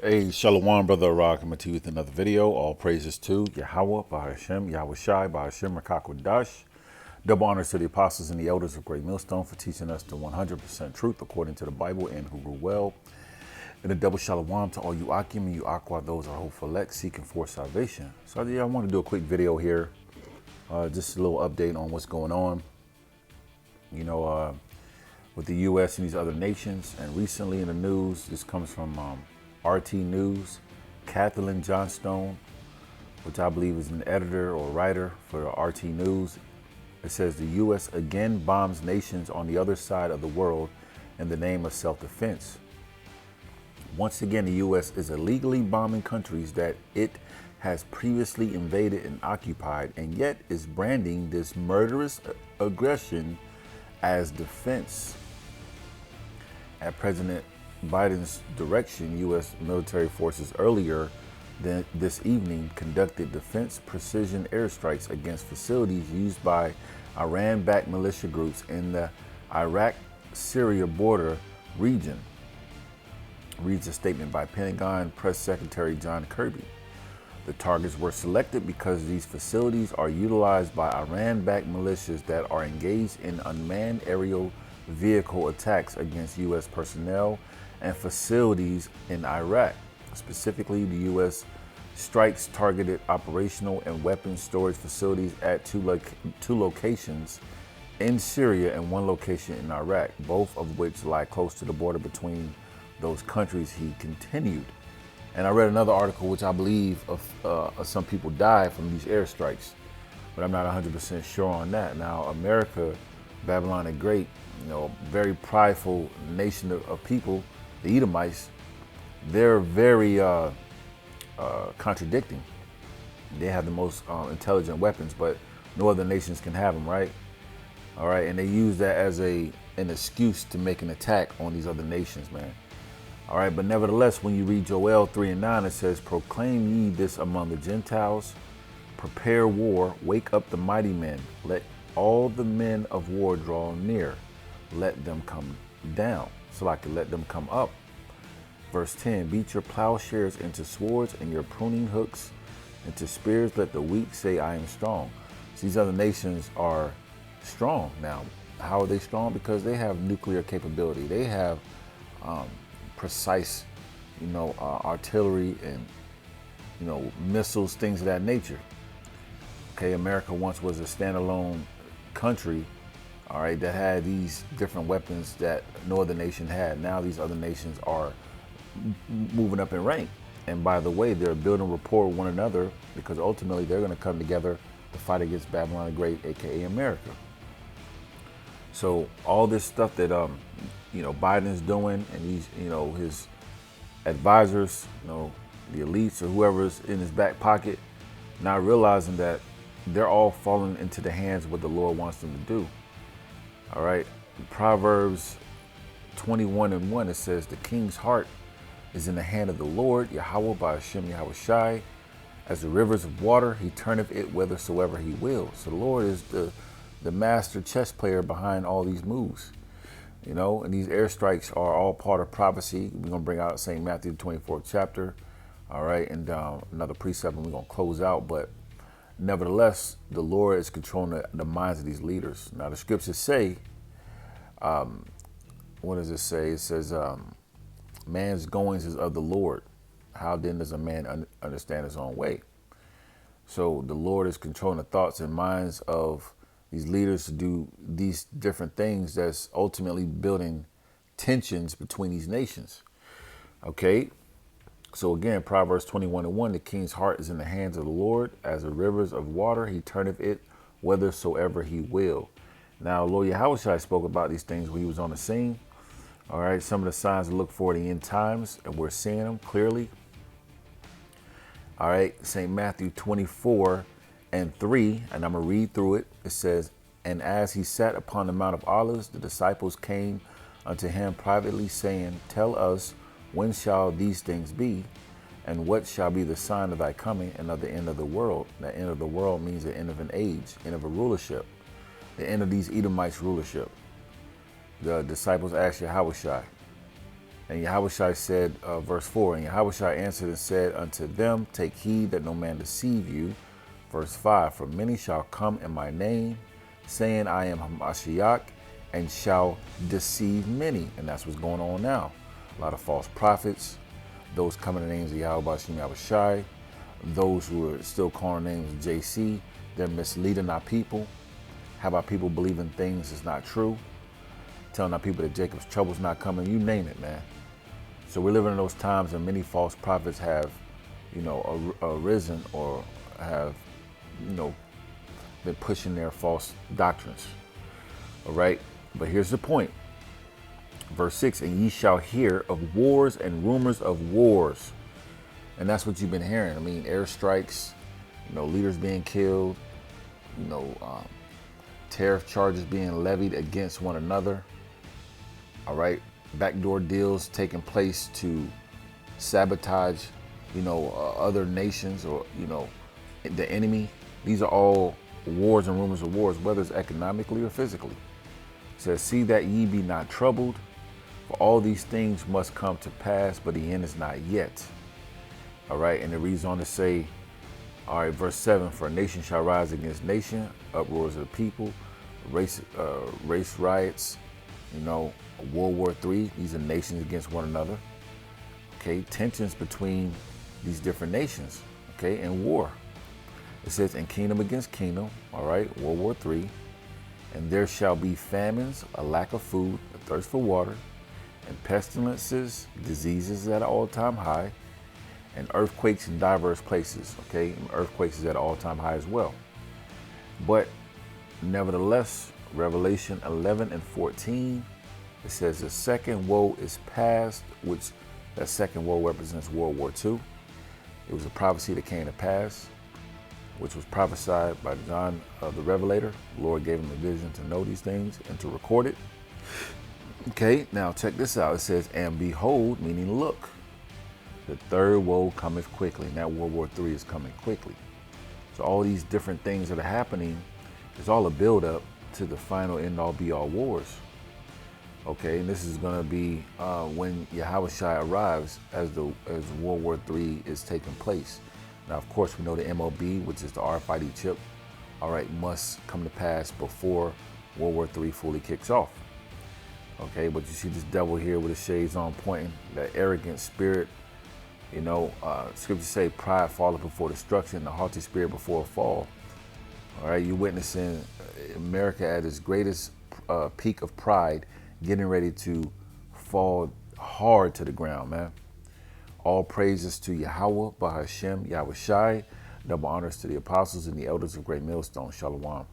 Hey, Shalom, brother Iraq. I'm to you with another video. All praises to Yahweh, Bahashem, Yahweh Shai, Bahashem, Rakakwadash. Double honors to the apostles and the elders of Great Millstone for teaching us the 100% truth according to the Bible and who rule well. And a double shalom to all you Akim and you Aqua, those are hopeful elect seeking for salvation. So yeah, I want to do a quick video here. Just a little update on what's going on, with the U.S. and these other nations. And recently in the news, this comes from RT News, Kathleen Johnstone, which I believe is an editor or writer for RT News. It says the U.S. again bombs nations on the other side of the world in the name of self-defense. Once again, the U.S. is illegally bombing countries that it has previously invaded and occupied, and yet is branding this murderous aggression as defense. At President Biden's direction, U.S. military forces earlier this evening conducted defense precision airstrikes against facilities used by Iran-backed militia groups in the Iraq-Syria border region, reads a statement by Pentagon Press Secretary John Kirby. The targets were selected because these facilities are utilized by Iran-backed militias that are engaged in unmanned aerial vehicle attacks against U.S. personnel and facilities in Iraq. Specifically, the U.S. strikes targeted operational and weapons storage facilities at two locations in Syria and one location in Iraq, both of which lie close to the border between those countries, he continued. And I read another article which I believe some people died from these airstrikes, but I'm not 100% sure on that. Now, America, Babylon the Great, very prideful nation of people, the Edomites, they're very contradicting. They have the most intelligent weapons, but no other nations can have them, right? All right, and they use that as an excuse to make an attack on these other nations, man. All right, but nevertheless, when you read Joel 3:9, it says, "Proclaim ye this among the Gentiles, prepare war, wake up the mighty men, let all the men of war draw near, let them come down." So I can let them come up. Verse 10, "Beat your plowshares into swords and your pruning hooks into spears. Let the weak say, I am strong." So these other nations are strong. Now, how are they strong? Because they have nuclear capability. They have precise, artillery and, missiles, things of that nature. Okay, America once was a standalone country, all right, that had these different weapons that no other nation had. Now these other nations are moving up in rank. And by the way, they're building rapport with one another because ultimately they're going to come together to fight against Babylon the Great, aka America. So all this stuff that Biden's doing, and these, his advisors, the elites or whoever's in his back pocket, not realizing that they're all falling into the hands of what the Lord wants them to do. All right, Proverbs 21:1, it says, "The king's heart is in the hand of the Lord, Yahweh Bahashem Yahweh Shai. As the rivers of water, he turneth it whithersoever he will." So the Lord is the master chess player behind all these moves. And these airstrikes are all part of prophecy. We're going to bring out St. Matthew, 24th chapter. All right, and another precept, and we're going to close out. But nevertheless, the Lord is controlling the minds of these leaders. Now, the scriptures say, what does it say? It says, man's goings is of the Lord. How then does a man understand his own way? So the Lord is controlling the thoughts and minds of these leaders to do these different things that's ultimately building tensions between these nations. Okay, so again, Proverbs 21:1, "The king's heart is in the hands of the Lord. As the rivers of water, he turneth it whithersoever he will." Now, Lord Yahushua spoke about these things when he was on the scene. All right, some of the signs to look for in the end times, and we're seeing them clearly. All right, St. Matthew 24:3, and I'm going to read through it. It says, "And as he sat upon the Mount of Olives, the disciples came unto him privately, saying, Tell us, when shall these things be? And what shall be the sign of thy coming and of the end of the world?" The end of the world means the end of an age, end of a rulership, the end of these Edomites' rulership. The disciples asked Yahushua, And Yahushua said, verse 4, and Yahushua answered and said unto them, take heed that no man deceive you. Verse 5, for many shall come in my name, saying, I am Hamashiach, and shall deceive many. And that's what's going on now. A lot of false prophets, those coming in the names of Yahweh Shem Yahushai, those who are still calling names of JC, they're misleading our people. Have our people believing things that's not true, telling our people that Jacob's trouble's not coming, you name it, man. So we're living in those times, and many false prophets have, arisen or have, been pushing their false doctrines. All right, but here's the point. Verse 6, and ye shall hear of wars and rumors of wars. And that's what you've been hearing. I mean, airstrikes, leaders being killed, tariff charges being levied against one another. All right, backdoor deals taking place to sabotage, other nations or, the enemy. These are all wars and rumors of wars, whether it's economically or physically. It says, see that ye be not troubled, for all these things must come to pass, but the end is not yet. All right, and it reads on to say, all right, verse 7, for a nation shall rise against nation, uproars of the people, race riots, World War III, these are nations against one another. Okay, tensions between these different nations, okay, and war. It says, and kingdom against kingdom, all right, World War III, and there shall be famines, a lack of food, a thirst for water, and pestilences, diseases at an all-time high, and earthquakes in diverse places, okay? And earthquakes is at an all-time high as well. But nevertheless, Revelation 11 and 14, it says the second woe is past, which that second woe represents World War II. It was a prophecy that came to pass, which was prophesied by John the Revelator. The Lord gave him a vision to know these things and to record it. Okay, now check this out. It says, and behold, meaning look, the third woe cometh quickly. And that World War III is coming quickly. So all these different things that are happening is all a build-up to the final end-all be-all wars. Okay, and this is going to be when Yahushua arrives as World War III is taking place. Now, of course, we know the MOB, which is the RFID chip, all right, must come to pass before World War III fully kicks off. Okay, but you see this devil here with his shades on pointing, that arrogant spirit. Scriptures say pride falleth before destruction, the haughty spirit before a fall. All right, you're witnessing America at its greatest peak of pride, getting ready to fall hard to the ground, man. All praises to Yahweh, Bahashem, Yahushai. Double honors to the apostles and the elders of Great Millstone. Shalom.